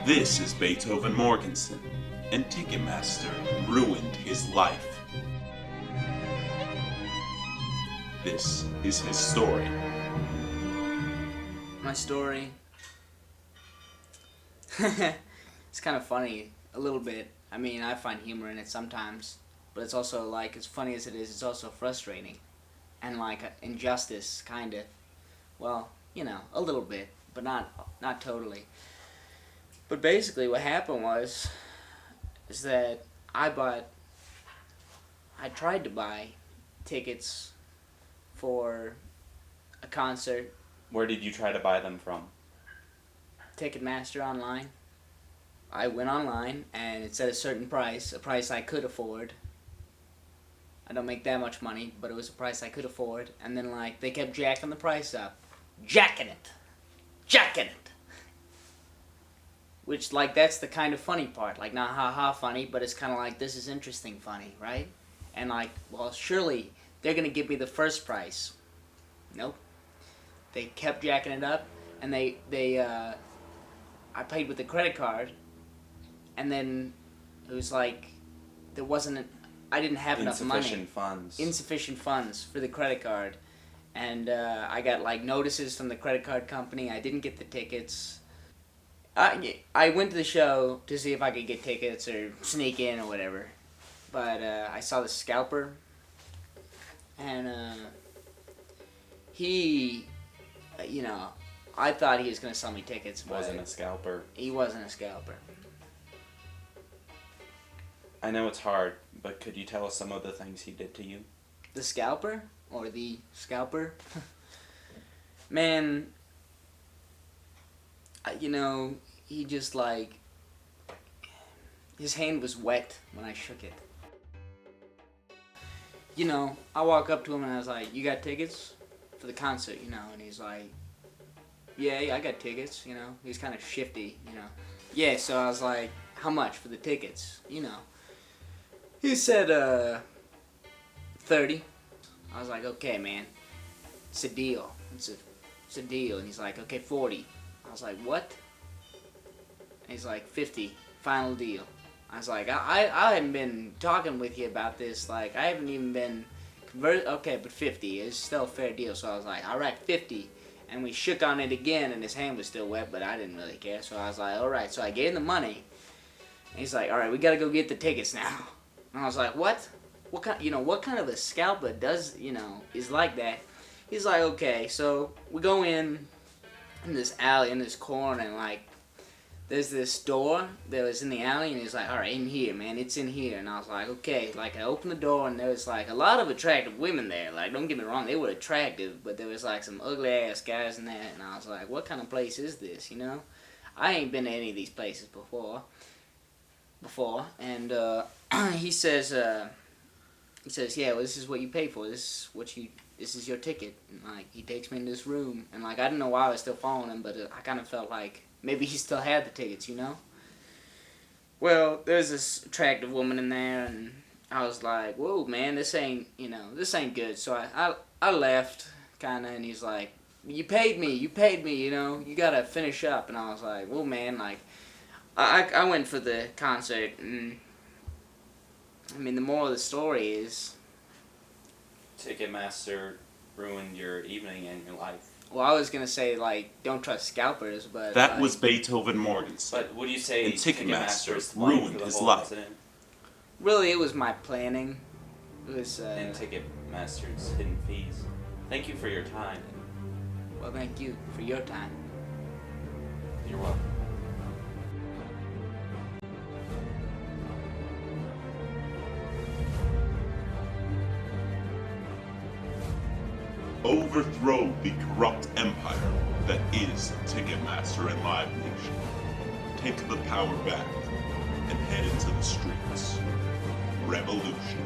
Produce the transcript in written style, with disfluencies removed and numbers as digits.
This is Beethoven Morgensen, and Ticketmaster ruined his life. This is his story. My story. It's kind of funny, a little bit. I mean, I find humor in it sometimes, but it's also like, as funny as it is, it's also frustrating. And like injustice, kind of. Well, you know, a little bit, but not totally. But basically what happened is that I tried to buy tickets for a concert. Where did you try to buy them from? Ticketmaster online. I went online and it said a certain price, a price I could afford. I don't make that much money, but it was a price I could afford. And then like they kept jacking the price up. Jacking it. Which like that's the kind of funny part. Like not ha funny, but it's kind of like this is interesting funny, right? And like, well, surely they're going to give me the first price. Nope. They kept jacking it up, and I paid with a credit card, and then it was like I didn't have enough money. Insufficient funds for the credit card, and I got like notices from the credit card company. I didn't get the tickets. I went to the show to see if I could get tickets or sneak in or whatever, but I saw the scalper, and he, I thought he was going to sell me tickets. But Wasn't a scalper. He wasn't a scalper. I know it's hard, but could you tell us some of the things he did to you? The scalper? Or the scalper? Man, he just like, his hand was wet when I shook it. I walk up to him and I was like, you got tickets for the concert, and he's like, yeah, I got tickets, he's kind of shifty, Yeah, so I was like, how much for the tickets, He said, 30. I was like, okay, man, it's a deal, it's a deal, and he's like, okay, 40. I was like, what? And he's like, 50, final deal. I was like, I haven't been talking with you about this, like, I haven't even been converted, okay, but 50 is still a fair deal, so I was like, alright, 50, and we shook on it again, and his hand was still wet, but I didn't really care, so I was like, alright, so I gave him the money, and he's like, alright, we gotta go get the tickets now, and I was like, what? What kind of a scalper does, is like that? He's like, okay, so we go in this alley, in this corner, and like, there's this door that was in the alley, and he's like, alright, in here, man, it's in here. And I was like, okay. Like, I opened the door, and there was like a lot of attractive women there. Like, don't get me wrong, they were attractive, but there was like some ugly ass guys in there, and I was like, what kind of place is this, I ain't been to any of these places before. And he says, yeah, well, this is what you pay for. This is your ticket. And like, he takes me in this room, and like, I didn't know why I was still following him, but I kind of felt like maybe he still had the tickets, Well, there's this attractive woman in there, and I was like, whoa, man, this ain't good. So I left, kind of, and he's like, you paid me, you gotta finish up. And I was like, well, man, like, I went for the concert, and, I mean, the moral of the story is, Ticketmaster ruined your evening and your life. well, I was going to say, like, don't trust scalpers, but... That was Beethoven Morgensen. But would you say And Ticketmaster Ticketmaster ruined ruined the his whole life. incident? Really, it was my planning. It was, And Ticketmaster's hidden fees. Thank you for your time. Well, thank you for your time. You're welcome. Overthrow the corrupt empire that is Ticketmaster and Live Nation. Take the power back and head into the streets. Revolution.